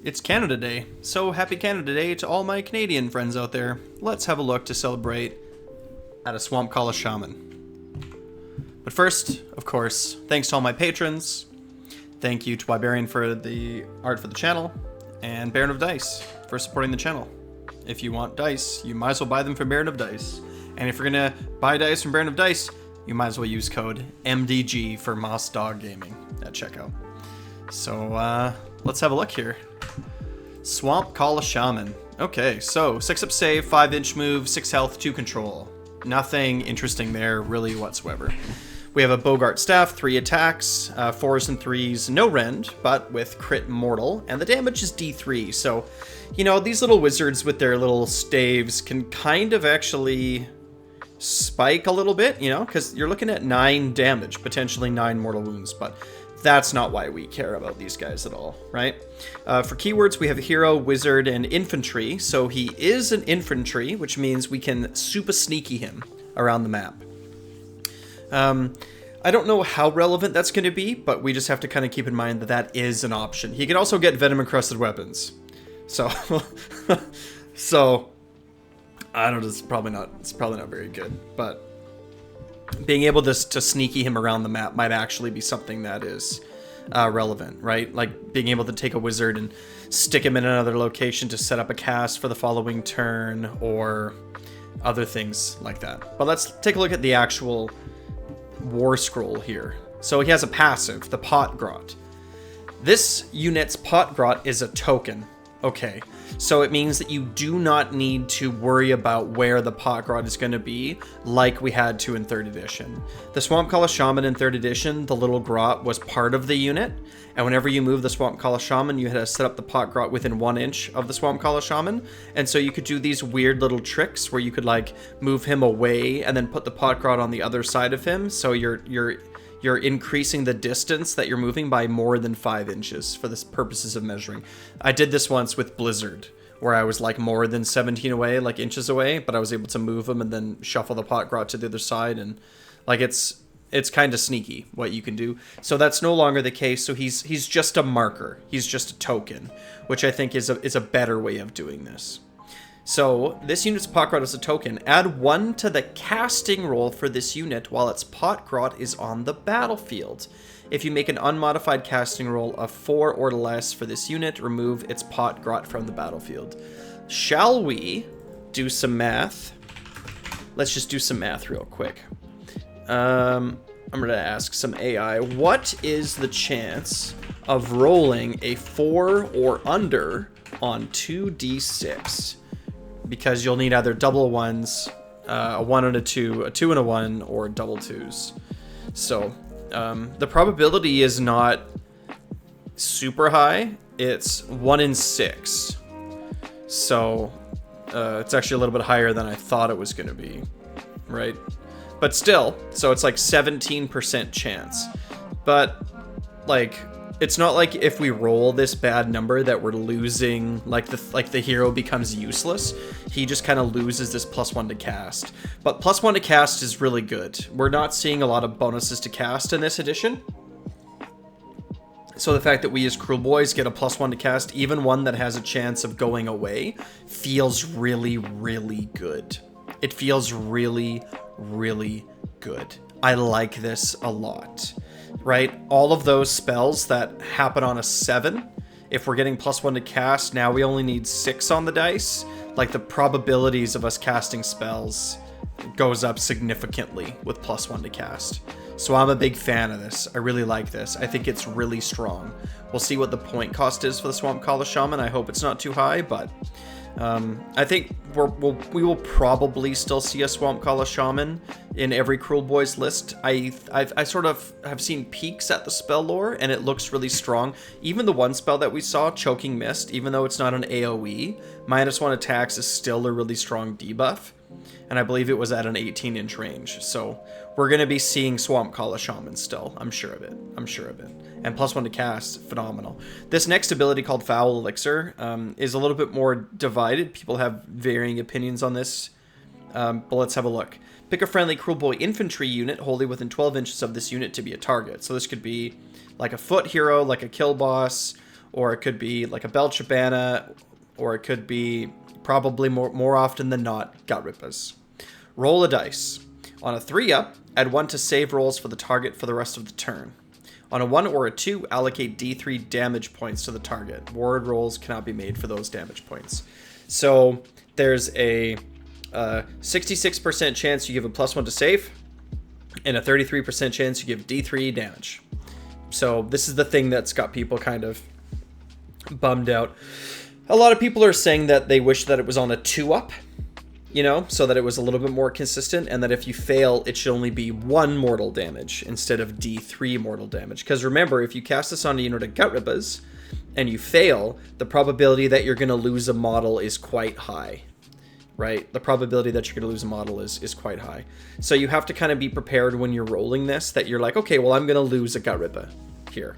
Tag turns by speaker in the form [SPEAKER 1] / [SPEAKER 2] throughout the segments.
[SPEAKER 1] It's Canada Day, so happy Canada Day to all my Canadian friends out there. Let's have a look to celebrate at a Swampcalla Shaman. But first, of course, thanks to all my patrons. Thank you to Barbarian for the art for the channel, and Baron of Dice for supporting the channel. If you want dice, you might as well buy them from Baron of Dice. And if you're gonna buy dice from Baron of Dice, you might as well use code MDG for Moss Dog Gaming at checkout. So, let's have a look here. Swampcalla Shaman. Okay, so 6-up save, 5-inch move, 6 health, 2 control. Nothing interesting there, really, whatsoever. We have a Bogart Staff, 3 attacks, 4s and 3s, no rend, but with crit mortal, and the damage is D3, so, you know, these little wizards with their little staves can kind of actually spike a little bit, you know, because you're looking at 9 damage, potentially 9 mortal wounds, but that's not why we care about these guys at all, right? For keywords, we have hero, wizard, and infantry. So he is an infantry, which means we can super sneaky him around the map. I don't know how relevant that's going to be, but we just have to kind of keep in mind that that is an option. He can also get venom-encrusted weapons. So, so I don't know, it's probably not very good, but being able to sneaky him around the map might actually be something that is relevant, right? Like being able to take a wizard and stick him in another location to set up a cast for the following turn or other things like that. But let's take a look at the actual war scroll here. So he has a passive, the Pot Grot. This unit's Pot Grot is a token. Okay, so it means that you do not need to worry about where the Pot Grot is going to be like we had to in 3rd edition. The Swampcalla Shaman in 3rd edition, the little grot was part of the unit, and whenever you move the Swampcalla Shaman, you had to set up the Pot Grot within 1 inch of the Swampcalla Shaman, and so you could do these weird little tricks where you could like move him away and then put the Pot Grot on the other side of him, so you're increasing the distance that you're moving by more than 5 inches for the purposes of measuring. I did this once with Blizzard, where I was like more than 17 away, like inches away, but I was able to move him and then shuffle the Pot Grot to the other side, and like it's kind of sneaky what you can do. So that's no longer the case. So he's just a marker. He's just a token, which I think is a better way of doing this. So this unit's Pot Grot is a token. Add 1 to the casting roll for this unit while its Pot Grot is on the battlefield. If you make an unmodified casting roll of 4 or less for this unit, remove its Pot Grot from the battlefield. Shall we do some math? Let's just do some math real quick. I'm going to ask some AI. What is the chance of rolling a 4 or under on 2d6? Because you'll need either double 1s, a 1 and a 2, a 2 and a 1, or double 2s. So the probability is not super high. It's 1 in 6. So it's actually a little bit higher than I thought it was going to be, right? But still, so it's like 17% chance. But like, it's not like if we roll this bad number that we're losing, like the hero becomes useless. He just kind of loses this +1 to cast. But +1 to cast is really good. We're not seeing a lot of bonuses to cast in this edition. So the fact that we as Cruel Boys get a +1 to cast, even one that has a chance of going away, feels really, really good. It feels really, really good. I like this a lot. Right? All of those spells that happen on a 7, if we're getting +1 to cast, now we only need 6 on the dice. Like, the probabilities of us casting spells goes up significantly with +1 to cast. So I'm a big fan of this. I really like this. I think it's really strong. We'll see what the point cost is for the Swampcalla Shaman. I hope it's not too high, but I think we will probably still see a Swampcalla Shaman in every Cruel Boys list. I sort of have seen peeks at the spell lore, and it looks really strong. Even the one spell that we saw, Choking Mist, even though it's not an AoE, -1 attacks is still a really strong debuff. And I believe it was at an 18-inch range. So we're going to be seeing Swampcalla Shaman still. I'm sure of it. I'm sure of it. And +1 to cast, phenomenal. This next ability called Foul Elixir is a little bit more divided. People have varying opinions on this. But let's have a look. Pick a friendly Cruel Boy infantry unit wholly within 12 inches of this unit to be a target. So this could be like a foot hero, like a kill boss, or it could be like a Belchabana, or it could be probably more often than not Gut Rippas. Roll a dice. On a 3-up, add 1 to save rolls for the target for the rest of the turn. On a 1 or a 2, allocate D3 damage points to the target. Ward rolls cannot be made for those damage points. So there's a 66% chance you give a +1 to save, and a 33% chance you give D3 damage. So this is the thing that's got people kind of bummed out. A lot of people are saying that they wish that it was on a 2-up, you know, so that it was a little bit more consistent, and that if you fail, it should only be 1 mortal damage instead of D3 mortal damage. Because remember, if you cast this on a unit of Gut Rippas and you fail, the probability that you're going to lose a model is quite high, right? The probability that you're going to lose a model is quite high. So you have to kind of be prepared when you're rolling this, that you're like, okay, well, I'm going to lose a Gut Rippa here.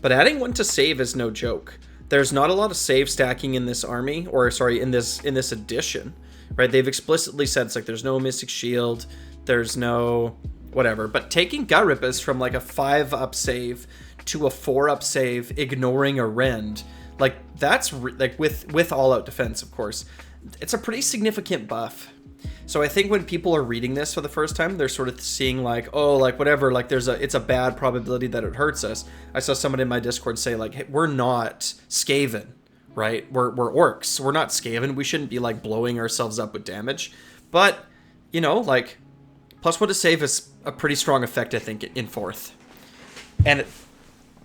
[SPEAKER 1] But adding 1 to save is no joke. There's not a lot of save stacking in this army, or sorry, in this edition, right? They've explicitly said it's like there's no Mystic Shield, there's no whatever. But taking Gut Rippas from like a 5-up save to a 4-up save, ignoring a rend, like that's like with all-out defense, of course, it's a pretty significant buff. So I think when people are reading this for the first time, they're sort of seeing like, oh, like whatever, like it's a bad probability that it hurts us. I saw someone in my Discord say like, hey, we're not Skaven, right? We're orcs. We're not Skaven. We shouldn't be like blowing ourselves up with damage. But, you know, like +1 to save is a pretty strong effect, I think, in 4th. And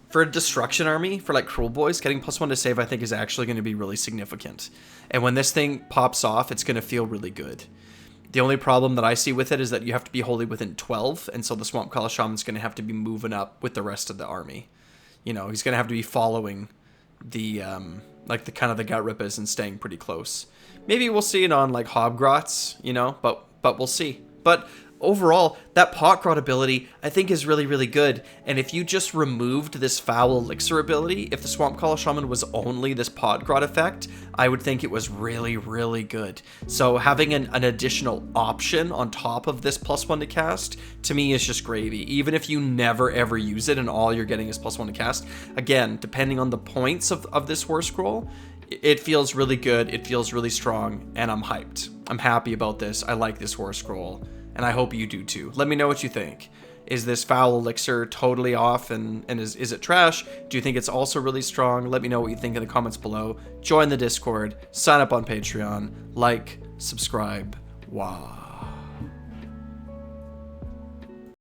[SPEAKER 1] for a destruction army, for like Cruel Boys, getting +1 to save, I think, is actually going to be really significant. And when this thing pops off, it's going to feel really good. The only problem that I see with it is that you have to be wholly within 12, and so the Swampcalla Shaman's going to have to be moving up with the rest of the army. You know, he's going to have to be following the, like the kind of the Gut Rippas and staying pretty close. Maybe we'll see it on like Hobgrots, you know, but we'll see. But overall, that pot grot ability, I think, is really, really good. And if you just removed this foul elixir ability, if the Swampcalla Shaman was only this pot grot effect, I would think it was really, really good. So having an additional option on top of this +1 to cast, to me, is just gravy. Even if you never, ever use it and all you're getting is +1 to cast, again, depending on the points of this Horse Scroll, it feels really good, it feels really strong, and I'm hyped. I'm happy about this. I like this Horse Scroll. And I hope you do too. Let me know what you think. Is this foul elixir totally off and is it trash? Do you think it's also really strong? Let me know what you think in the comments below. Join the Discord, sign up on Patreon, like, subscribe, wah.